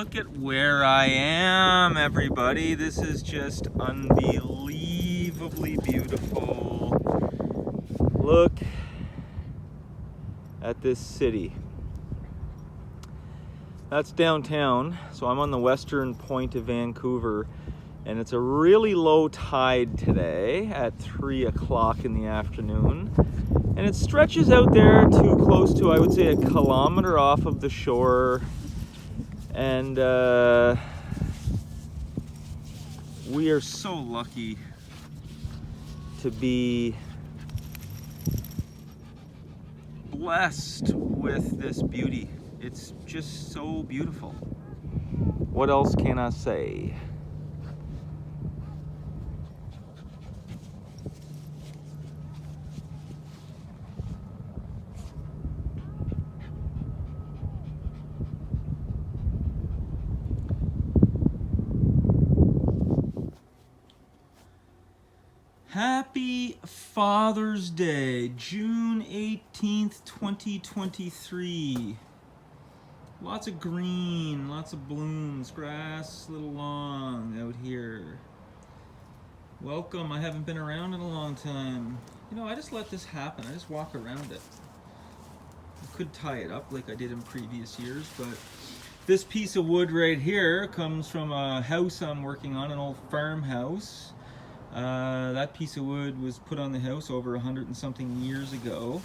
Look at where I am, everybody. This is just unbelievably beautiful. Look at this city. That's downtown, so I'm on the western point of Vancouver, and it's a really low tide today at 3 o'clock in the afternoon. And it stretches out there to close to, I would say, 1 kilometer off of the shore. And we are so lucky to be blessed with this beauty. It's just so beautiful. What else can I say? Happy Father's Day, June 18th, 2023. Lots of green, lots of blooms, grass, little lawn out here. Welcome, I haven't been around in a long time. You know, I just let this happen, I just walk around it. I could tie it up like I did in previous years, but this piece of wood right here comes from a house I'm working on, an old farmhouse. That piece of wood was put on the house over 100 and something years ago.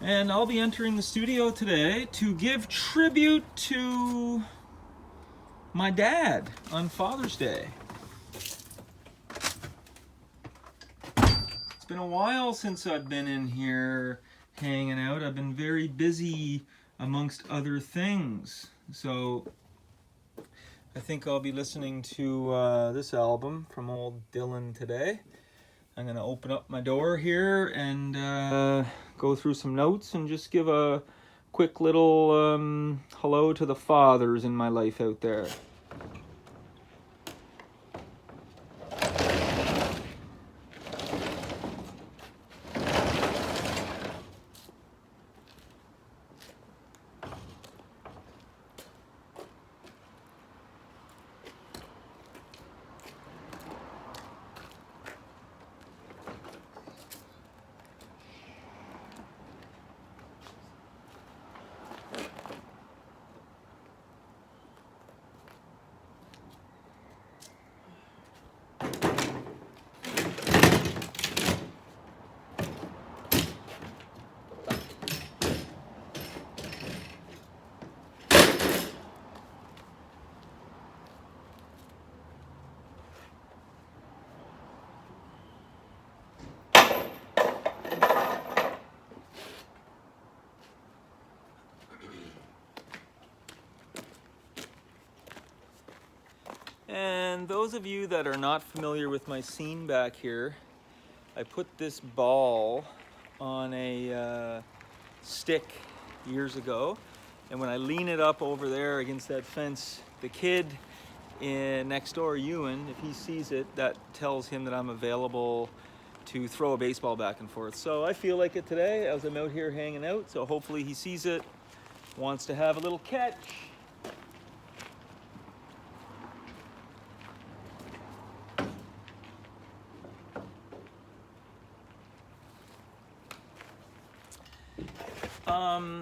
And I'll be entering the studio today to give tribute to my dad on Father's Day. It's been a while since I've been in here hanging out. I've been very busy amongst other things. So I think I'll be listening to this album from old Dylan today. I'm going to open up my door here and go through some notes and just give a quick little hello to the fathers in my life out there. And those of you that are not familiar with my scene back here, I put this ball on a stick years ago, and when I lean it up over there against that fence, the kid next door, Ewan, if he sees it, that tells him that I'm available to throw a baseball back and forth. So I feel like it today as I'm out here hanging out, so hopefully he sees it, wants to have a little catch.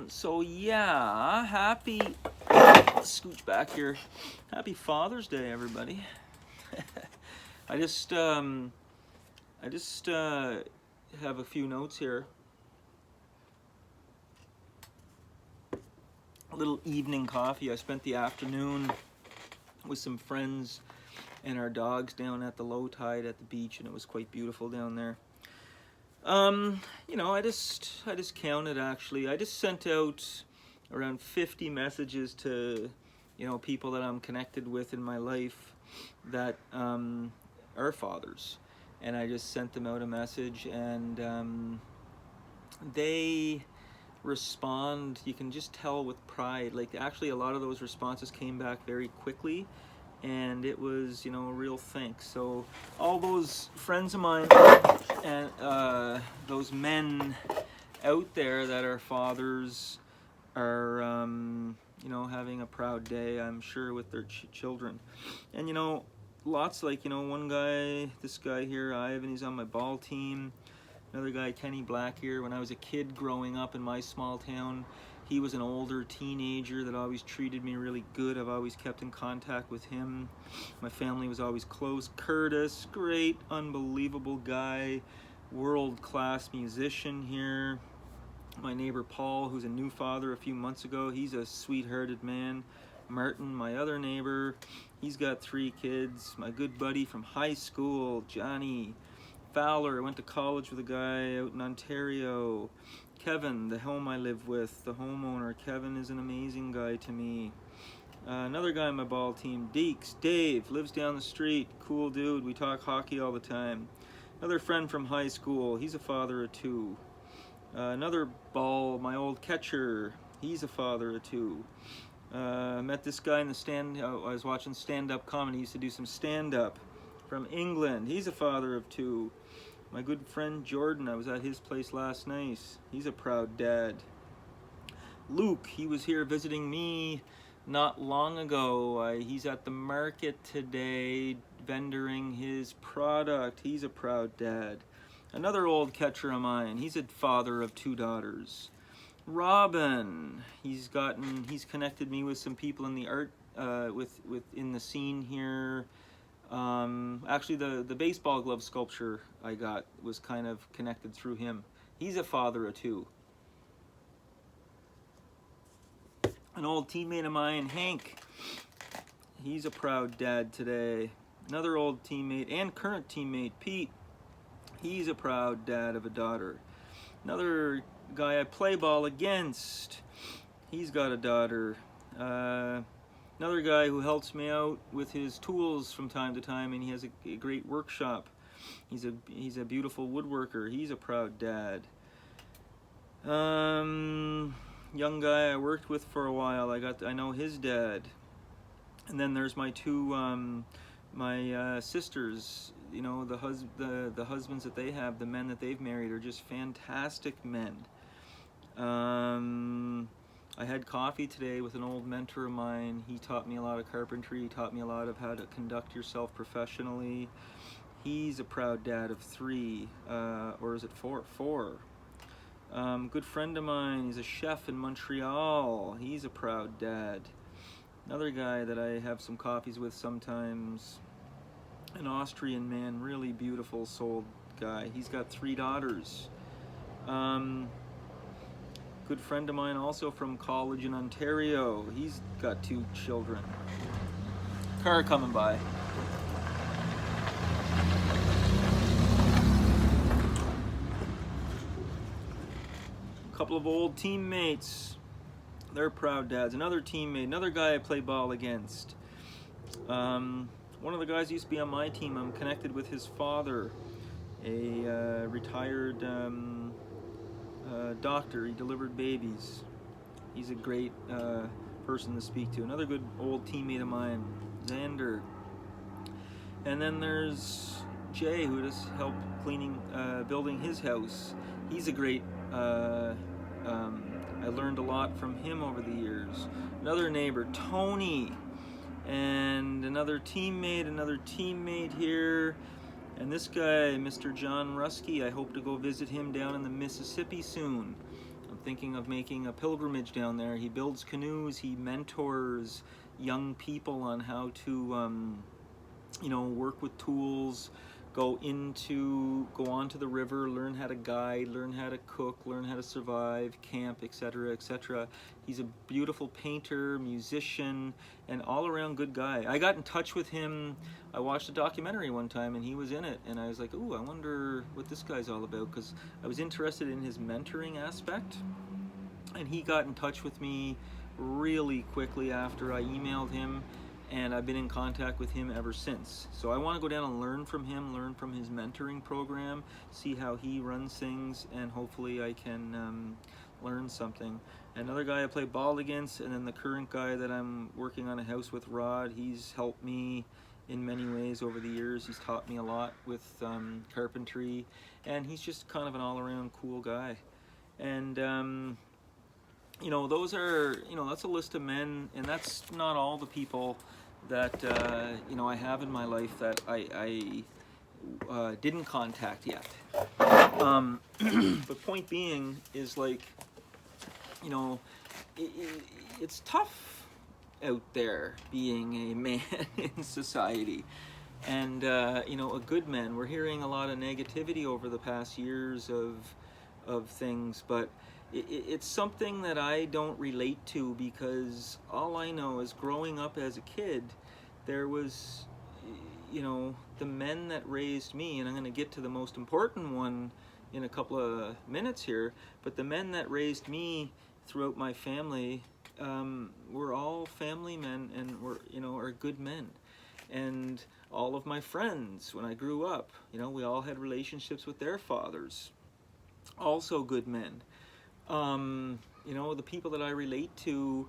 So yeah, scooch back here. Happy Father's Day, everybody. I just have a few notes here. A little evening coffee. I spent the afternoon with some friends and our dogs down at the low tide at the beach, and it was quite beautiful down there. You know, I just counted actually. I just sent out around 50 messages to, you know, people that I'm connected with in my life that are fathers. And I just sent them out a message, and they respond. You can just tell with pride. Like, actually a lot of those responses came back very quickly, and it was, you know, a real thanks. So all those friends of mine and those men out there that are fathers are, you know, having a proud day, I'm sure, with their children. And, you know, lots like, you know, one guy, this guy here, Ivan, he's on my ball team. Another guy, Kenny Black here, when I was a kid growing up in my small town, he was an older teenager that always treated me really good. I've always kept in contact with him. My family was always close. Curtis, great, unbelievable guy, world-class musician here. My neighbor Paul, who's a new father a few months ago, he's a sweet-hearted man. Martin, my other neighbor, he's got 3 kids. My good buddy from high school, Johnny Fowler, I went to college with a guy out in Ontario. Kevin, the home I live with, the homeowner. Kevin is an amazing guy to me. Another guy on my ball team, Deeks, Dave, lives down the street. Cool dude, we talk hockey all the time. Another friend from high school, he's a father of 2. Another ball, my old catcher, he's a father of 2. Met this guy in the stand, I was watching stand-up comedy, he used to do some stand-up. From England, he's a father of 2. My good friend Jordan, I was at his place last night. He's a proud dad. Luke, he was here visiting me not long ago. He's at the market today, vendoring his product. He's a proud dad. Another old catcher of mine, he's a father of 2 daughters. Robin, he's connected me with some people in the art, in the scene here. Actually, the baseball glove sculpture I got was kind of connected through him. He's a father of 2. An old teammate of mine, Hank, he's a proud dad today. Another old teammate and current teammate, Pete, he's a proud dad of a daughter. Another guy I play ball against, he's got a daughter. Another guy who helps me out with his tools from time to time, and he has a great workshop. He's a beautiful woodworker. He's a proud dad. Young guy I worked with for a while. I know his dad. And then there's my 2 sisters. You know, the husbands that they have, the men that they've married, are just fantastic men. I had coffee today with an old mentor of mine. He taught me a lot of carpentry. He taught me a lot of how to conduct yourself professionally. He's a proud dad of 3, or is it 4? 4. Good friend of mine, he's a chef in Montreal. He's a proud dad. Another guy that I have some coffees with sometimes, an Austrian man, really beautiful souled guy. He's got 3 daughters. Good friend of mine also from college in Ontario. He's got 2 children. Car coming by. A couple of old teammates. They're proud dads. Another teammate, another guy I play ball against. One of the guys used to be on my team. I'm connected with his father, a retired doctor. He delivered babies. He's a great person to speak to. Another good old teammate of mine, Xander. And then there's Jay, who just helped building his house. He's a great, I learned a lot from him over the years. Another neighbor, Tony, and another teammate here. And this guy, Mr. John Rusky, I hope to go visit him down in the Mississippi soon. I'm thinking of making a pilgrimage down there. He builds canoes, he mentors young people on how to, work with tools, go onto the river, learn how to guide, learn how to cook, learn how to survive, camp, etc., etc. He's a beautiful painter, musician, and all-around good guy. I got in touch with him. I watched a documentary one time, and he was in it, and I was like, ooh, I wonder what this guy's all about, because I was interested in his mentoring aspect, and he got in touch with me really quickly after I emailed him, and I've been in contact with him ever since. So I want to go down and learn from him, learn from his mentoring program, see how he runs things, and hopefully I can learn something. Another guy I play ball against, and then the current guy that I'm working on a house with, Rod, he's helped me in many ways over the years. He's taught me a lot with carpentry, and he's just kind of an all-around cool guy. And those are, that's a list of men, and that's not all the people that, I have in my life that I didn't contact yet. But point being is, like, it's tough out there being a man in society. And, a good man. We're hearing a lot of negativity over the past years of things, but it's something that I don't relate to, because all I know is growing up as a kid, there was, the men that raised me, and I'm going to get to the most important one in a couple of minutes here, but the men that raised me throughout my family were all family men, and are good men. And all of my friends, when I grew up, we all had relationships with their fathers, also good men. The people that I relate to,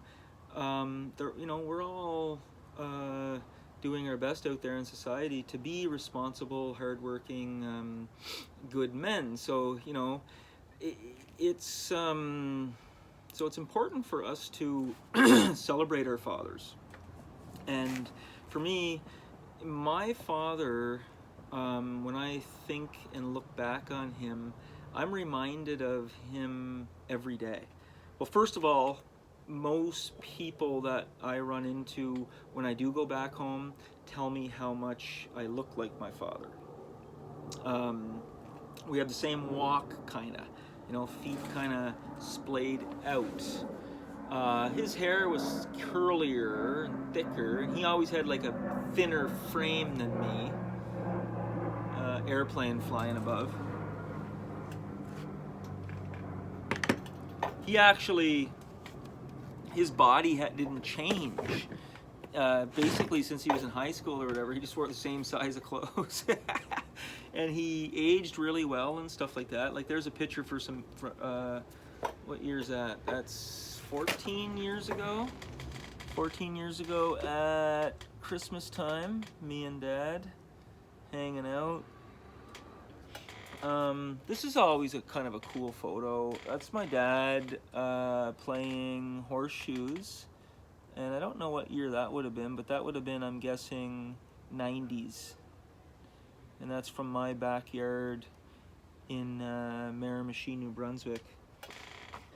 we're all doing our best out there in society to be responsible, hardworking, good men. So, it's important for us to celebrate our fathers. And for me, my father, when I think and look back on him, I'm reminded of him every day. Well, first of all, most people that I run into when I do go back home tell me how much I look like my father. We have the same walk, kind of, feet kind of splayed out. His hair was curlier and thicker, and he always had like a thinner frame than me. Airplane flying above. He actually, his body didn't change. Basically, since he was in high school or whatever, he just wore the same size of clothes. And he aged really well and stuff like that. Like, there's a picture what year is that? That's 14 years ago. 14 years ago at Christmas time, me and Dad hanging out. This is always a kind of a cool photo. That's my dad playing horseshoes. And I don't know what year that would have been, but that would have been, I'm guessing, 90s. And that's from my backyard in Miramichi, New Brunswick.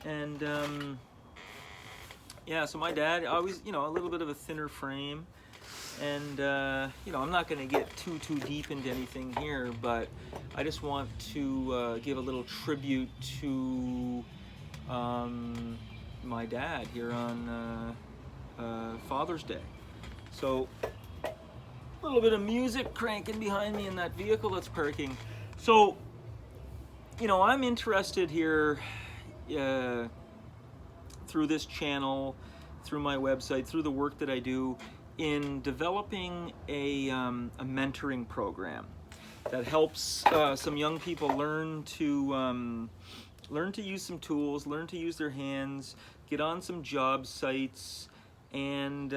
And so my dad always, a little bit of a thinner frame. And I'm not going to get too deep into anything here, but I just want to give a little tribute to my dad here on Father's Day. So, a little bit of music cranking behind me in that vehicle that's parking. So, I'm interested here through this channel, through my website, through the work that I do, in developing a mentoring program that helps some young people learn to use some tools, learn to use their hands, get on some job sites, and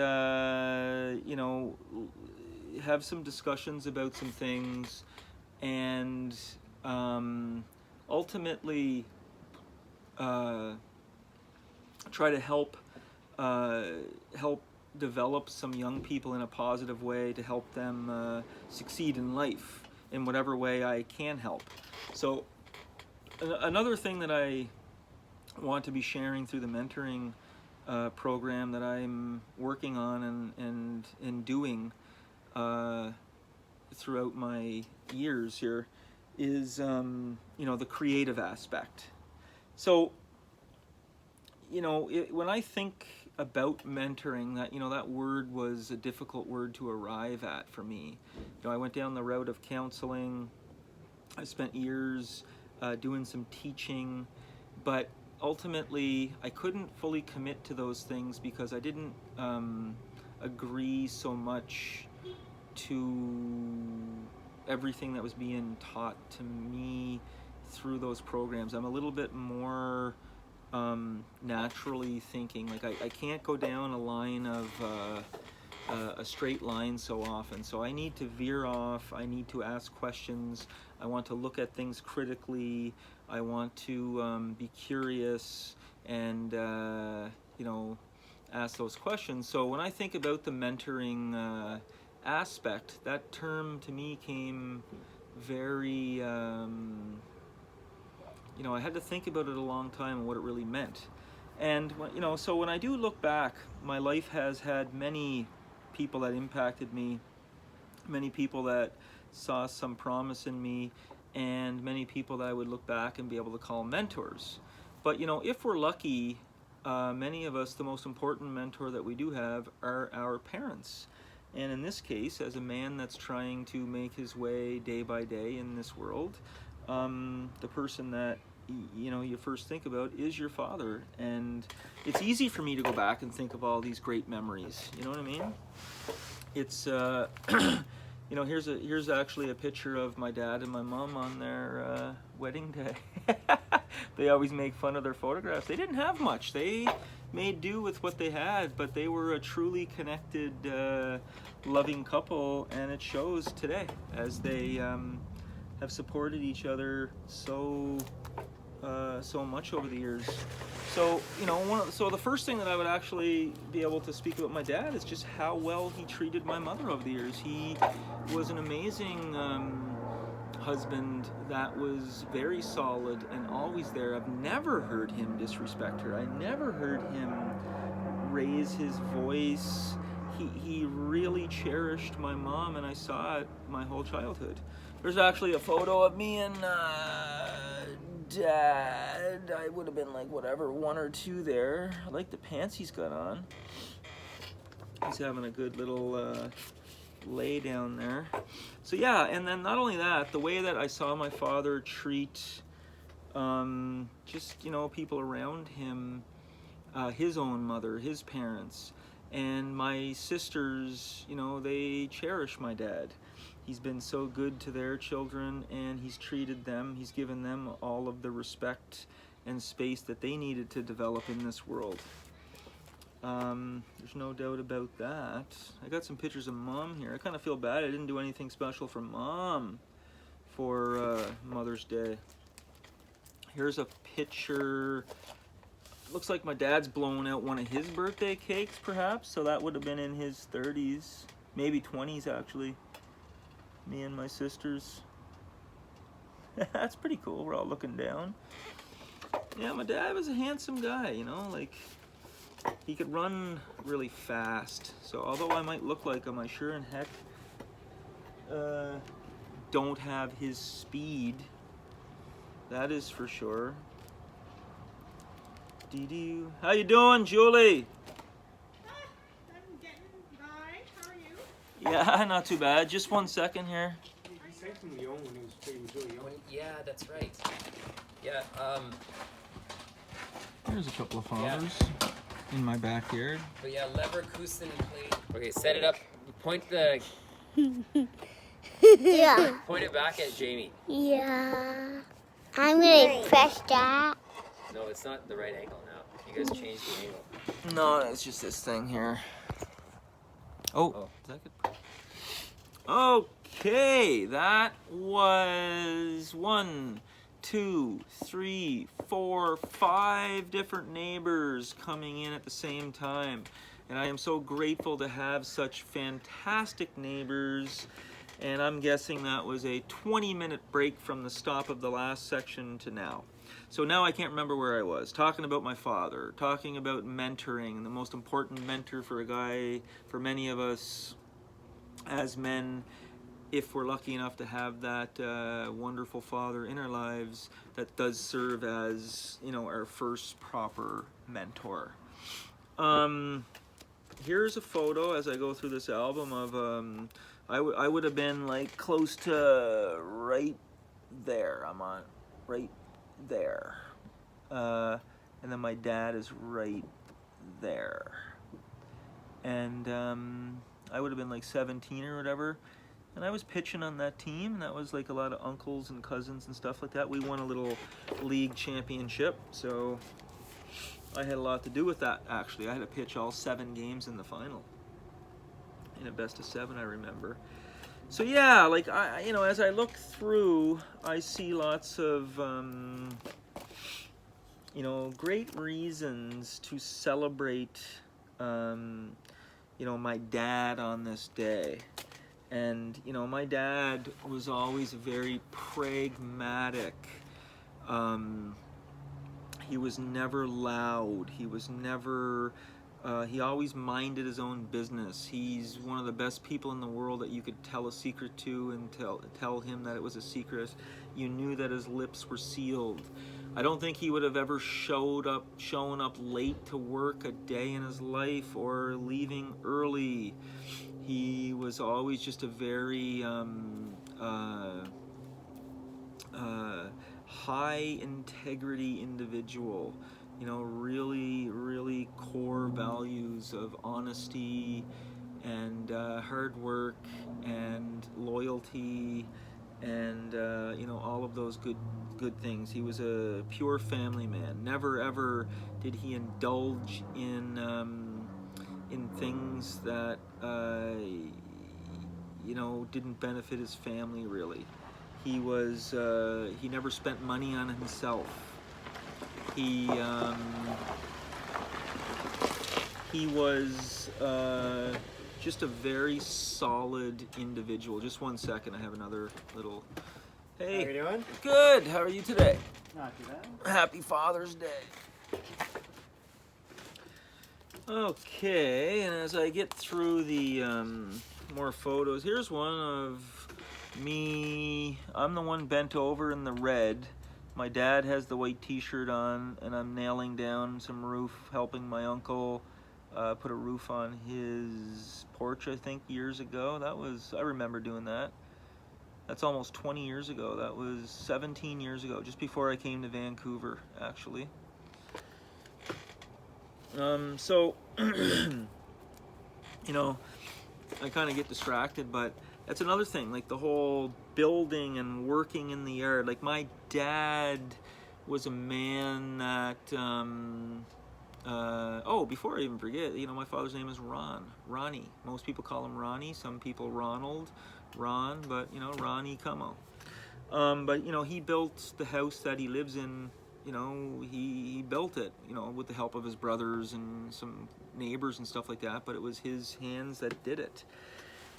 have some discussions about some things, and ultimately try to help develop some young people in a positive way to help them succeed in life in whatever way I can help. So another thing that I want to be sharing through the mentoring program that I'm working on and doing throughout my years here is the creative aspect. So when I think about mentoring, that word was a difficult word to arrive at for me. I went down the route of counseling. I spent years doing some teaching, but ultimately I couldn't fully commit to those things because I didn't agree so much to everything that was being taught to me through those programs. I'm a little bit more naturally thinking. Like I can't go down a line of a straight line so often. So I need to veer off. I need to ask questions. I want to look at things critically. I want to be curious and you know, ask those questions. So when I think about the mentoring aspect, that term to me came very, you know, I had to think about it a long time and what it really meant. And you know, so when I do look back, my life has had many people that impacted me, many people that saw some promise in me, and many people that I would look back and be able to call mentors. But you know, if we're lucky, many of us, the most important mentor that we do have are our parents. And in this case, as a man that's trying to make his way day by day in this world, the person that you know you first think about is your father. And it's easy for me to go back and think of all these great memories. You know what I mean? It's you know, here's actually a picture of my dad and my mom on their wedding day. They always make fun of their photographs. They didn't have much. They made do with what they had, but they were a truly connected, loving couple, and it shows today as they have supported each other so much over the years. So you know, so the first thing that I would actually be able to speak about my dad is just how well he treated my mother over the years. He was an amazing husband that was very solid and always there. I've never heard him disrespect her. I never heard him raise his voice. He really cherished my mom, and I saw it my whole childhood. There's actually a photo of me and Dad. I would have been like, whatever, 1 or 2 there. I like the pants he's got on. He's having a good little lay down there. So yeah, and then not only that, the way that I saw my father treat just, you know, people around him, his own mother, his parents, and my sisters, you know, they cherish my dad. He's been so good to their children, and he's treated them, he's given them all of the respect and space that they needed to develop in this world. There's no doubt about that. I got some pictures of Mom here. I kind of feel bad I didn't do anything special for Mom for Mother's Day. Here's a picture. Looks like my dad's blown out one of his birthday cakes, perhaps. So that would have been in his 30s, maybe 20s actually. Me and my sisters. That's pretty cool. We're all looking down. Yeah, my dad was a handsome guy, you know, like he could run really fast. So although I might look like him, I sure in heck don't have his speed. That is for sure. Dee-doo. How you doing, Julie? I'm getting by. How are you? Yeah, not too bad. Just 1 second here. He sent from Lyon when he was really young. Yeah, that's right. Yeah, Here's a couple of fathers in my backyard. but yeah, Leverkusen played. Okay, set it up. Point the. Yeah. Point it back at Jamie. Yeah. I'm gonna press that. No, it's not the right angle now. You guys changed the angle. No, it's just this thing here. Oh, is that good? Okay, that was 1, 2, 3, 4, 5 different neighbors coming in at the same time. And I am so grateful to have such fantastic neighbors. And I'm guessing that was a 20-minute break from the stop of the last section to now. So now I can't remember where I was. Talking about my father, talking about mentoring, and the most important mentor for a guy, for many of us as men, if we're lucky enough to have that wonderful father in our lives, that does serve as, you know, our first proper mentor. Here's a photo as I go through this album of, I would have been like close to right there. I'm on right there. And then my dad is right there. And I would have been like 17 or whatever. And I was pitching on that team, and that was like a lot of uncles and cousins and stuff like that. We won a little league championship, so I had a lot to do with that, actually. I had to pitch all 7 games in the final. in a best of 7, I remember. So yeah, like as I look through, I see lots of great reasons to celebrate my dad on this day. And my dad was always very pragmatic. He was never loud. He was never he always minded his own business. He's one of the best people in the world that you could tell a secret to and tell him that it was a secret. You knew that his lips were sealed. I don't think he would have ever shown up late to work a day in his life or leaving early. He was always just a very high integrity individual. Really, really core values of honesty and hard work and loyalty and all of those good things. He was a pure family man. Never ever did he indulge in things that didn't benefit his family really. He never spent money on himself. He was just a very solid individual. Just one second, I have another little. Hey, How are you doing? Good. How are you today? Not too bad. Happy Father's Day. Okay, and as I get through the more photos, here's one of me. I'm the one bent over in the red. My dad has the white t-shirt on, and I'm nailing down some roof, helping my uncle put a roof on his porch, I think, years ago. I remember doing that. That's almost 20 years ago. That was 17 years ago, just before I came to Vancouver, actually. So, I kind of get distracted, but that's another thing, like the whole building and working in the yard. Like my dad was a man that, before I even forget, my father's name is Ronnie. Most people call him Ronnie, some people Ronald, Ron, but, Ronnie Como. But, he built the house that he lives in. He built it, with the help of his brothers and some neighbors and stuff like that, but it was his hands that did it.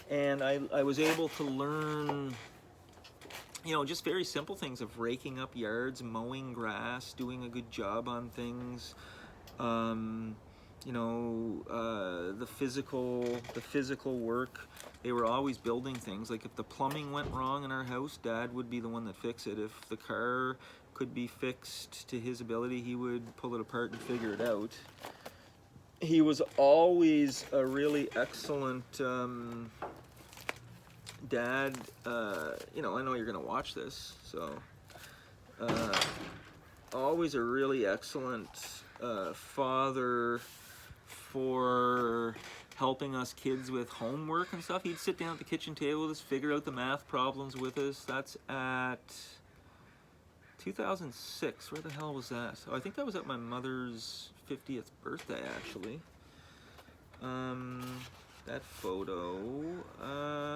And I was able to learn, just very simple things of raking up yards, mowing grass, doing a good job on things, the physical work. They were always building things. Like if the plumbing went wrong in our house, Dad would be the one that fixed it. If the car could be fixed to his ability, he would pull it apart and figure it out. He was always a really excellent dad. I know you're gonna watch this, so always a really excellent father for helping us kids with homework and stuff. He'd sit down at the kitchen table with us, figure out the math problems with us. That's at 2006. Where the hell was that? Oh, I think that was at my mother's 50th birthday, actually. That photo.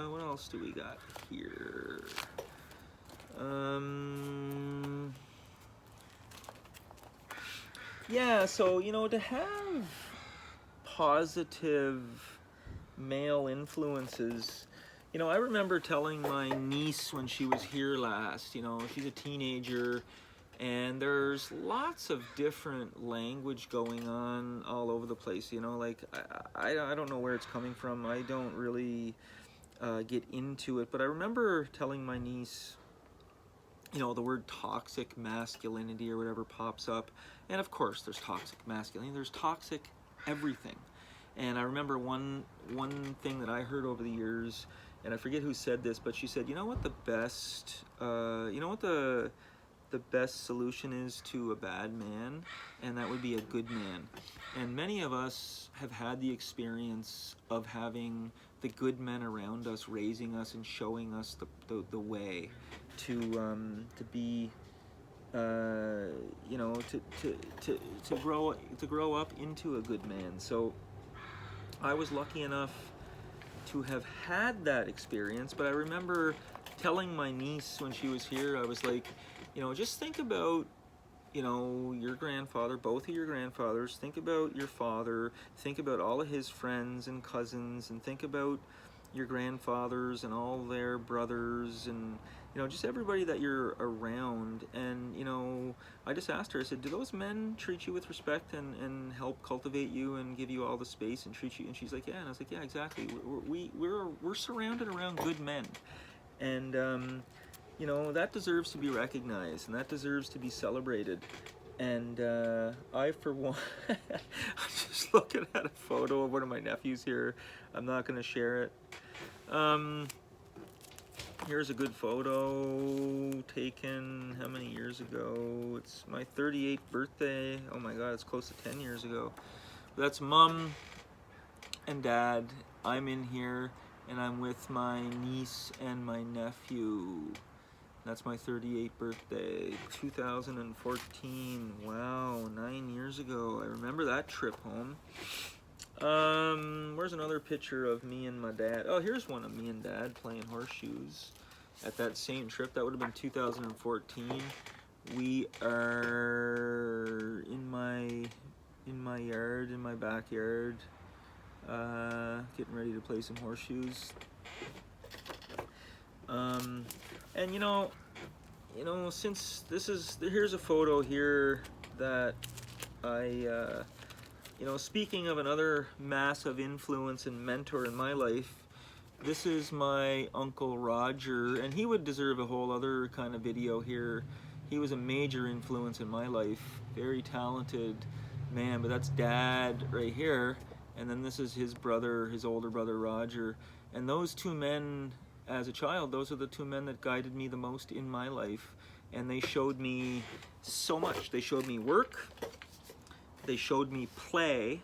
What else do we got here? Yeah, so, to have positive male influences, I remember telling my niece when she was here last, she's a teenager, and there's lots of different language going on all over the place, like, I don't know where it's coming from. I don't really get into it, but I remember telling my niece, the word toxic masculinity or whatever pops up, and of course there's toxic masculinity, there's toxic everything. And I remember one thing that I heard over the years, and I forget who said this, but she said, what the best solution is to a bad man, and that would be a good man. And many of us have had the experience of having the good men around us raising us and showing us the way to be to grow up into a good man. So I was lucky enough to have had that experience, but I remember telling my niece when she was here, I was like, you know, just think about, you know, your grandfather, both of your grandfathers, think about your father, think about all of his friends and cousins, and think about your grandfathers and all their brothers, and, you know, just everybody that you're around. And, you know, I just asked her, I said, do those men treat you with respect and help cultivate you and give you all the space and treat you? And she's like, yeah. And I was like, yeah, exactly. We're surrounded around good men. And, you know, that deserves to be recognized, and that deserves to be celebrated. And I, for one, I'm just looking at a photo of one of my nephews here. I'm not going to share it. Here's a good photo taken how many years ago? It's my 38th birthday. Oh my god, it's close to 10 years ago. That's Mom and Dad. I'm in here, and I'm with my niece and my nephew. That's my 38th birthday, 2014. Wow, 9 years ago. I remember that trip home. Where's another picture of me and my dad? Oh, here's one of me and Dad playing horseshoes at that same trip. That would have been 2014. We are in my yard, in my backyard, getting ready to play some horseshoes. And you know, since here's a photo here that I, you know, speaking of another massive influence and mentor in my life, this is my Uncle Roger, and he would deserve a whole other kind of video here. He was a major influence in my life, very talented man, but that's Dad right here, and then this is his brother, his older brother Roger. And those two men, as a child, those are the two men that guided me the most in my life, and they showed me so much. They showed me work, they showed me play,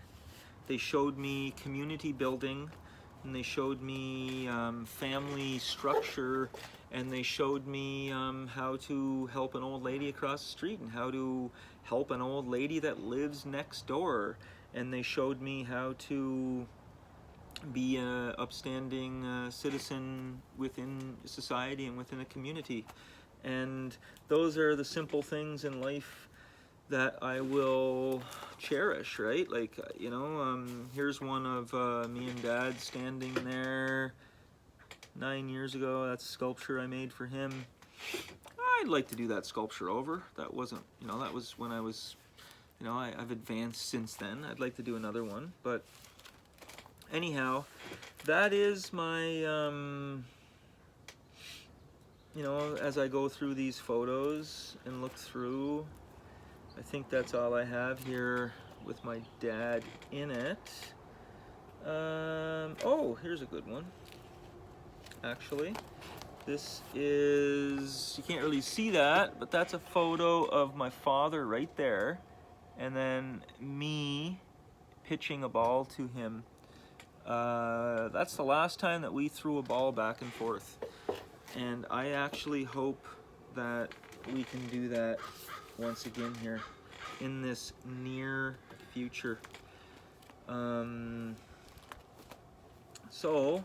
they showed me community building, and they showed me family structure, and they showed me how to help an old lady across the street, and how to help an old lady that lives next door, and they showed me how to be an upstanding citizen within society and within a community. And those are the simple things in life that I will cherish, right? Like, you know, here's one of me and Dad standing there 9 years ago. That's a sculpture I made for him. I'd like to do that sculpture over. That wasn't, you know, that was when I was, you know, I've advanced since then. I'd like to do another one, but anyhow, that is my, you know, as I go through these photos and look through, I think that's all I have here with my dad in it. Oh, here's a good one. Actually, this is, you can't really see that, but that's a photo of my father right there, and then me pitching a ball to him. That's the last time that we threw a ball back and forth, and I actually hope that we can do that once again here in this near future. So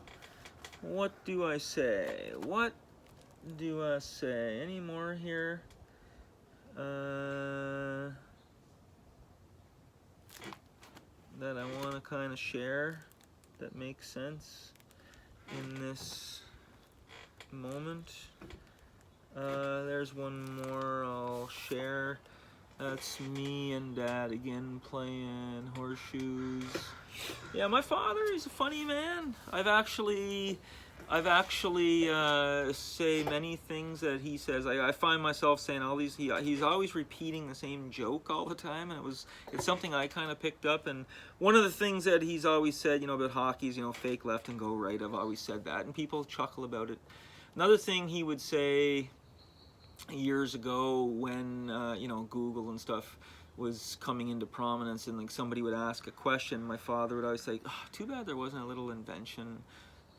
what do I say? What do I say? Any more here? That I want to kind of share that makes sense in this moment. There's one more I'll share. That's me and Dad again playing horseshoes. Yeah, my father, he's a funny man. I've actually say many things that he says. I find myself saying all these. He's always repeating the same joke all the time, and it's something I kind of picked up. And one of the things that he's always said, you know, about hockey is, you know, fake left and go right. I've always said that, and people chuckle about it. Another thing he would say years ago when you know, Google and stuff was coming into prominence, and like somebody would ask a question, my father would always say, oh, too bad there wasn't a little invention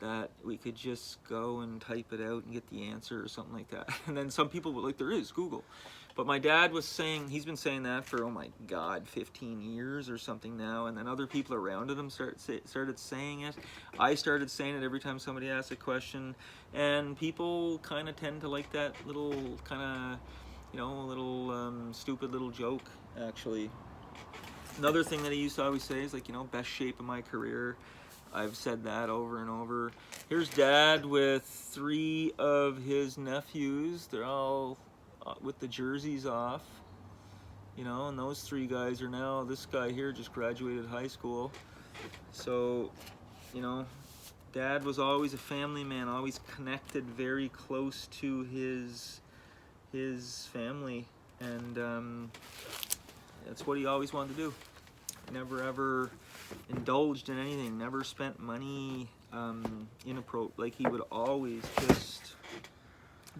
that we could just go and type it out and get the answer or something like that. And then some people were like, there is Google. But my dad was saying, he's been saying that for, oh my God, 15 years or something now. And then other people around him started saying it. I started saying it every time somebody asked a question. And people kind of tend to like that little kind of, you know, a little stupid little joke, actually. Another thing that he used to always say is like, you know, best shape of my career. I've said that over and over. Here's Dad with 3 of his nephews. They're all with the jerseys off, you know, and those 3 guys are now, this guy here just graduated high school. So, you know, Dad was always a family man, always connected very close to his family, and that's what he always wanted to do. Never ever indulged in anything, never spent money like he would always just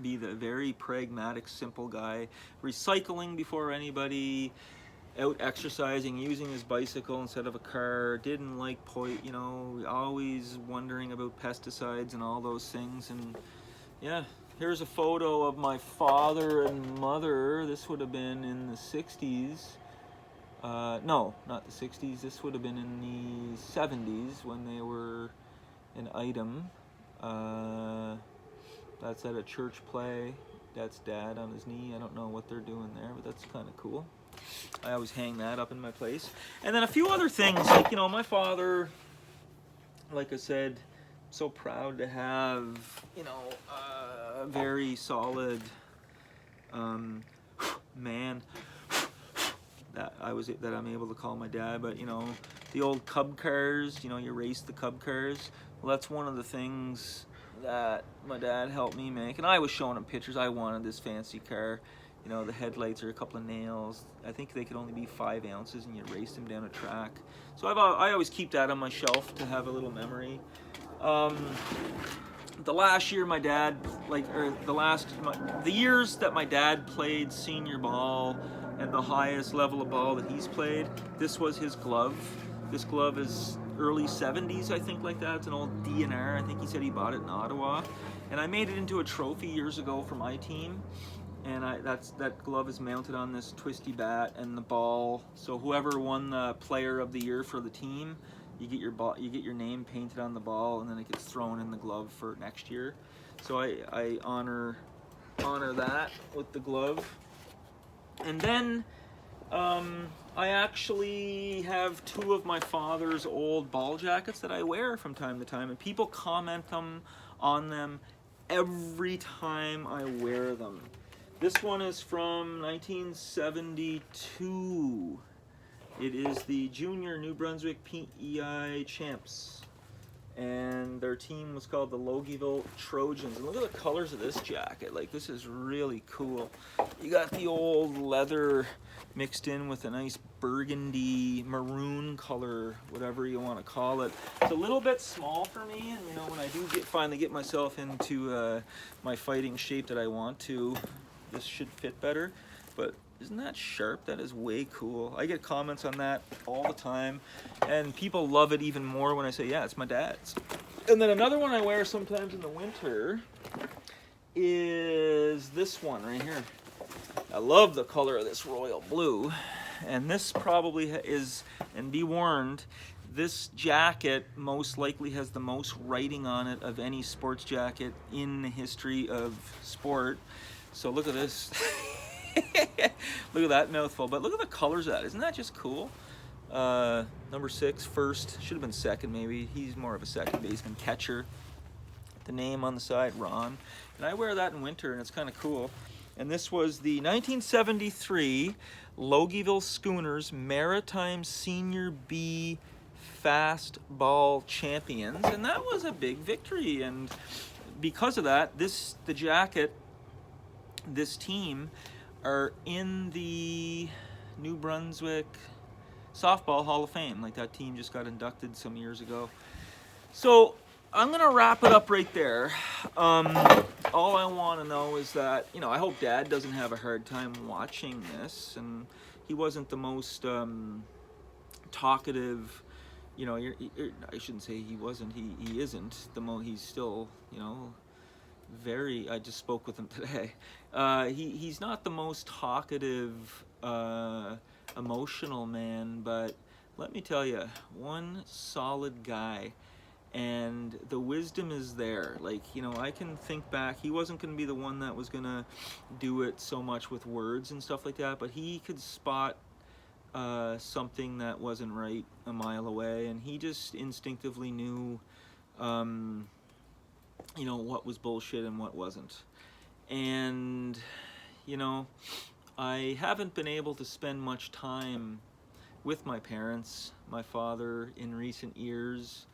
be the very pragmatic, simple guy, recycling before anybody, out exercising, using his bicycle instead of a car, didn't like you know, always wondering about pesticides and all those things. And yeah, here's a photo of my father and mother. This would have been in the 60s. No, not the 60s. This would have been in the 70s when they were an item. That's at a church play. That's Dad on his knee. I don't know what they're doing there, but that's kind of cool. I always hang that up in my place. And then a few other things, like, you know, my father, like I said, so proud to have, you know, a very solid man that I'm able to call my dad. But, you know, the old Cub cars, you know, you race the Cub cars. Well, that's one of the things that my dad helped me make. And I was showing him pictures. I wanted this fancy car. You know, the headlights are a couple of nails. I think they could only be 5 ounces, and you raced them down a track. So I always keep that on my shelf to have a little memory. The last year my dad, the years that my dad played senior ball at the highest level of ball that he's played, this was his glove. This glove is early 70s, I think, like that. It's an old DNR. I think he said he bought it in Ottawa. And I made it into a trophy years ago for my team. And that glove is mounted on this twisty bat and the ball. So whoever won the player of the year for the team, you get your name painted on the ball, and then it gets thrown in the glove for next year. So I honor that with the glove. And then I actually have 2 of my father's old ball jackets that I wear from time to time, and people comment on them every time I wear them. This one is from 1972. It is the Junior New Brunswick PEI Champs, and their team was called the Logieville Trojans. And look at the colors of this jacket. Like, this is really cool. You got the old leather mixed in with a nice burgundy maroon color, whatever you want to call it. It's a little bit small for me, and you know, when I do finally get myself into my fighting shape that I want to, this should fit better. But isn't that sharp? That is way cool. I get comments on that all the time, and people love it even more when I say, yeah, it's my dad's. And then another one I wear sometimes in the winter is this one right here. I love the color of this royal blue, and this probably is, and be warned, this jacket most likely has the most writing on it of any sports jacket in the history of sport. So look at this. Look at that mouthful. But look at the colors of that. Isn't that just cool? Number 6, first. Should have been second, maybe. He's more of a second baseman. Catcher. The name on the side, Ron. And I wear that in winter, and it's kind of cool. And this was the 1973 Logieville Schooners Maritime Senior B Fastball Champions. And that was a big victory. And because of that, the jacket, this team, are in the New Brunswick Softball Hall of Fame. Like, that team just got inducted some years ago. So I'm gonna wrap it up right there. All I want to know is that, you know, I hope Dad doesn't have a hard time watching this, and he wasn't the most talkative you know, I shouldn't say he wasn't. He isn't he's still, you know, very. I just spoke with him today. He's not the most talkative, emotional man, but let me tell you, one solid guy. And the wisdom is there. Like, you know, I can think back, he wasn't going to be the one that was going to do it so much with words and stuff like that, but he could spot something that wasn't right a mile away, and he just instinctively knew, you know, what was bullshit and what wasn't. And, you know, I haven't been able to spend much time with my parents, my father, in recent years.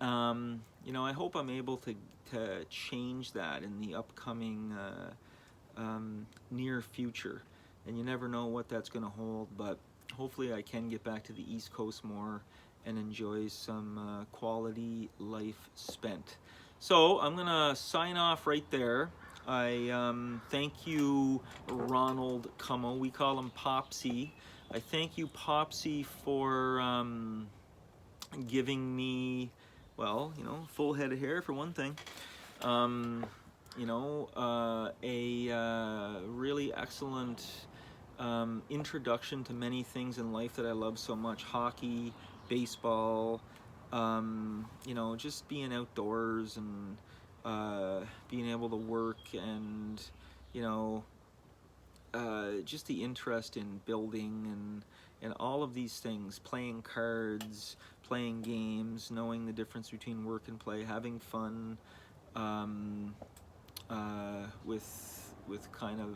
You know, I hope I'm able to change that in the upcoming near future. And you never know what that's going to hold, but hopefully I can get back to the East Coast more and enjoy some quality life spent. So I'm going to sign off right there. I thank you, Ronald Cummo. We call him Popsy. I thank you, Popsy, for giving me, well, you know, full head of hair for one thing. You know, a really excellent introduction to many things in life that I love so much. Hockey, baseball, you know, just being outdoors and being able to work, and, you know, just the interest in building and all of these things, playing cards, playing games, knowing the difference between work and play, having fun with kind of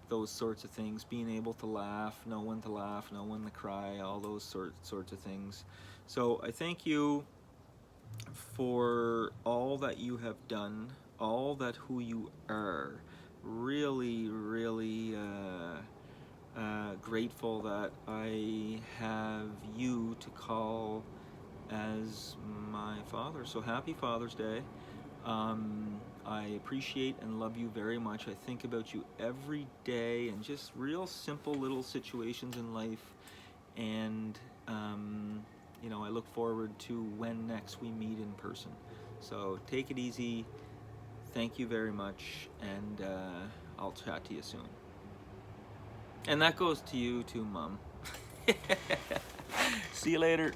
those sorts of things, being able to laugh, know when to laugh, know when to cry, all those sorts of things. So I thank you for all that you have done, all that who you are. Really, really grateful that I have you to call as my father. So happy Father's Day. I appreciate and love you very much. I think about you every day, and just real simple little situations in life. And you know, I look forward to when next we meet in person. So take it easy. Thank you very much, and I'll chat to you soon. And that goes to you too, Mom. See you later.